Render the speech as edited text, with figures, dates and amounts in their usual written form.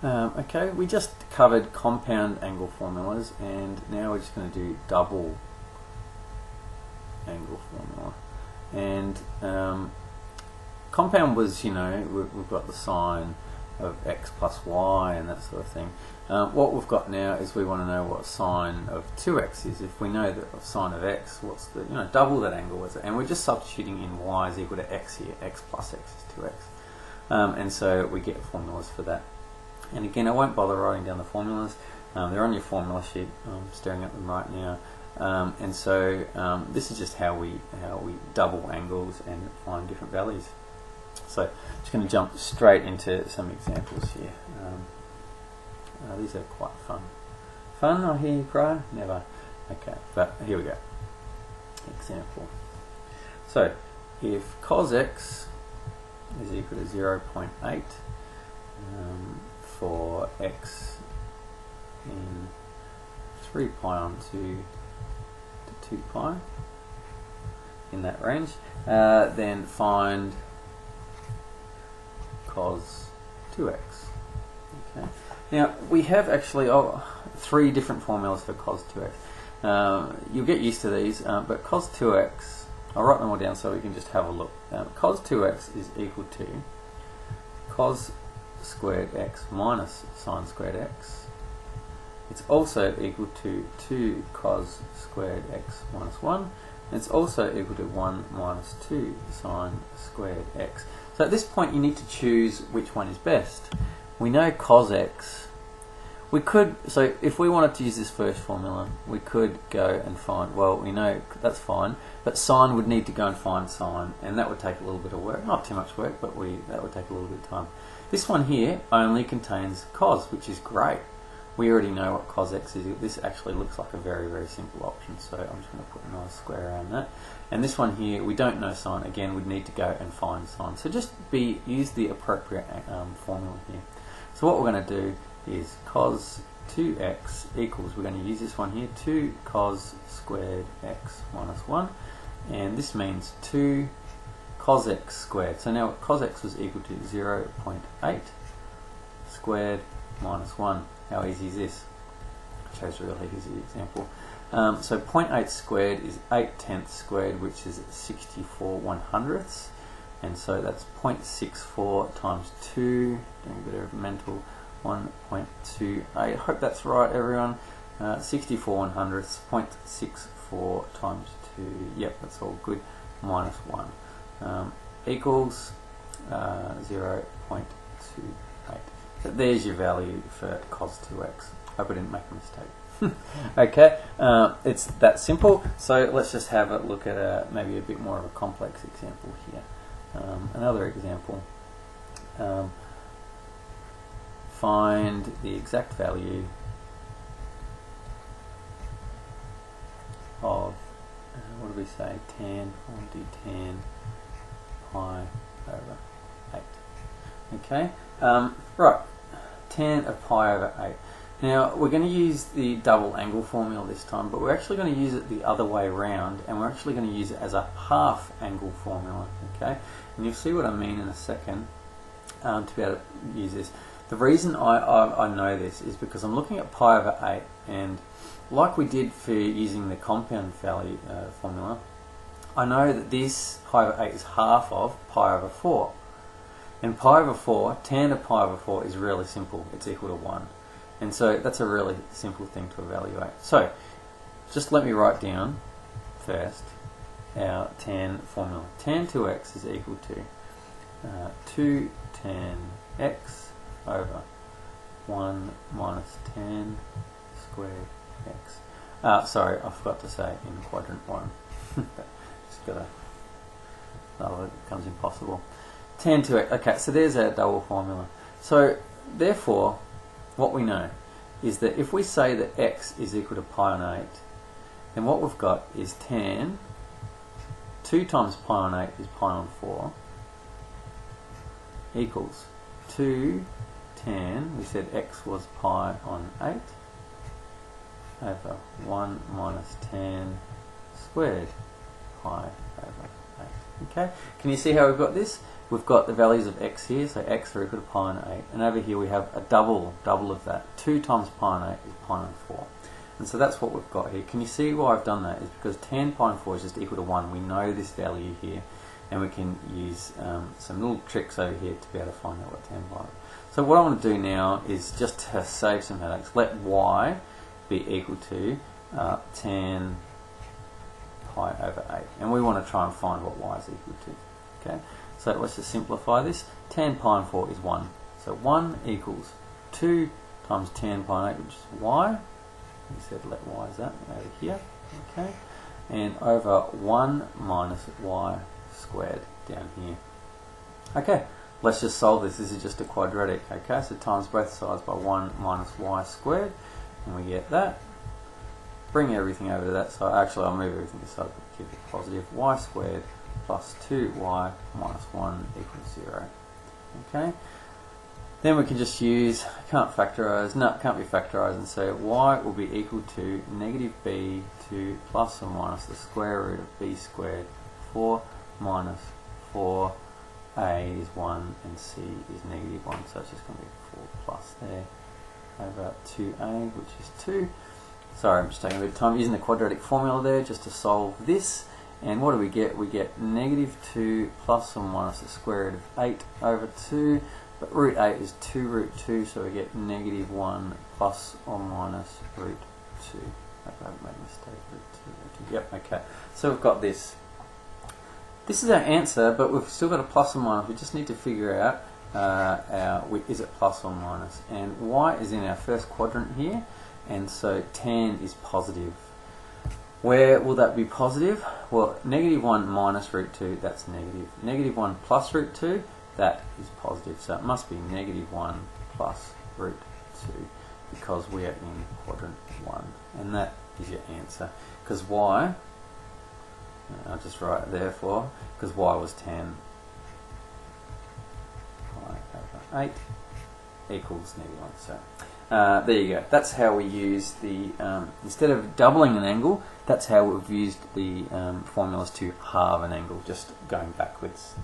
Okay, we just covered compound angle formulas, and now we're just going to do double angle formula. And compound was, you know, we've got the sine of x plus y and that sort of thing. What we've got now is we want to know what sine of 2x is. If we know that sine of x, what's the, you know, double that angle is it? And we're just substituting in y is equal to x here. X plus x is 2x. And so we get formulas for that. And again, I won't bother writing down the formulas. They're on your formula sheet. I'm staring at them right now. And so this is just how we double angles and find different values. So just going to jump straight into some examples here. These are quite fun. Fun, I hear you cry? Never. Okay, but here we go. Example. So if cos x is equal to 0.8 for x in 3 pi on 2 to 2 pi in that range, then find cos 2x. Okay. Now we have actually 3 different formulas for cos 2x. You'll get used to these, but cos 2x, I'll write them all down so we can just have a look. Cos 2x is equal to cos squared x minus sine squared x. It's also equal to 2 cos squared x minus 1. And it's also equal to 1 minus 2 sine squared x. So at this point you need to choose which one is best. We know cos x. We could, so if we wanted to use this first formula, we could go and find, well, we know that's fine, but sine would need to go and find sine, and that would take a little bit of work. Not too much work, but that would take a little bit of time. This one here only contains cos, which is great. We already know what cos x is. This actually looks like a very, very simple option, so I'm just going to put a nice square around that. And this one here, we don't know sine. Again, we'd need to go and find sine. So just use the appropriate formula here. So what we're going to do is cos 2x equals, we're going to use this one here, 2 cos squared x minus 1. And this means 2 cos x squared. So now cos x was equal to 0.8 squared minus 1. How easy is this? I chose a really easy example. So 0.8 squared is 8/10 squared, which is 64 1/100ths. And so that's 0.64 times 2, doing a bit of mental, 1.28. I hope that's right, everyone. 64 1/100ths, 0.64 times 2, yep, that's all good, minus 1, equals 0.28. So there's your value for cos 2x. Hope I didn't make a mistake. Okay, it's that simple. So let's just have a look at maybe a bit more of a complex example here. Another example. Find the exact value of, what do we say, tan, I'll do tan pi over 8. Okay, right, tan of pi over 8. Now we're going to use the double angle formula this time, but we're actually going to use it the other way around, and we're actually going to use it as a half angle formula. Okay, and you'll see what I mean in a second to be able to use this. The reason I know this is because I'm looking at pi over 8, and like we did for using the compound value formula, I know that this pi over 8 is half of pi over 4. And pi over 4, tan of pi over 4 is really simple. It's equal to 1. And so that's a really simple thing to evaluate. So just let me write down first our tan formula. Tan 2x is equal to 2 tan x over 1 minus tan squared x. Sorry, I forgot to say in quadrant 1. Just gotta, oh, it becomes impossible. Tan 2x, okay, so there's our double formula. So therefore, what we know is that if we say that x is equal to pi on 8, then what we've got is tan, 2 times pi on 8 is pi on 4, equals 2 tan, we said x was pi on 8, over 1 minus tan squared pi over 8. Okay, can you see how we've got this? we've got the values of x here, so x are equal to pi and 8, and over here we have a double of that. 2 times pi and 8 is pi and 4. And so that's what we've got here. Can you see why I've done that? It's because tan pi and 4 is just equal to 1. We know this value here, and we can use some little tricks over here to be able to find out what tan pi is. So what I want to do now is just to save some headaches, let y be equal to tan pi over 8. And we want to try and find what y is equal to. Okay, so let's just simplify this. Tan pi and 4 is 1. So 1 equals 2 times tan pi and 8, which is y. We said let y is that over here. Okay, and over 1 minus y squared down here. Okay, let's just solve this. This is just a quadratic. Okay, so times both sides by 1 minus y squared, and we get that. Bring everything over to that side. Actually, I'll move everything aside but keep it positive. Y squared plus 2y minus 1 equals 0. Okay, then we can just use, can't factorise, no, it can't be factorised, and so y will be equal to negative b to plus or minus the square root of b squared. 4 minus 4, a is 1 and c is negative 1, so it's just going to be 4 plus there over 2a, which is 2. Sorry, I'm just taking a bit of time using the quadratic formula there just to solve this. And what do we get? We get negative 2 plus or minus the square root of 8 over 2. But root 8 is 2 root 2, so we get negative 1 plus or minus root 2. I haven't made a mistake. Root 2. Yep, okay. So we've got this. This is our answer, but we've still got a plus or minus. We just need to figure out is it plus or minus. And y is in our first quadrant here, and so tan is positive. Where will that be positive? Well, negative 1 minus root 2, that's negative. Negative 1 plus root 2, that is positive. So it must be negative 1 plus root 2 because we are in quadrant 1. And that is your answer. Because y, I'll just write it therefore, because y was tan pi over 8 equals negative 1. So there you go. That's how we use the, instead of doubling an angle, that's how we've used the formulas to halve an angle, just going backwards.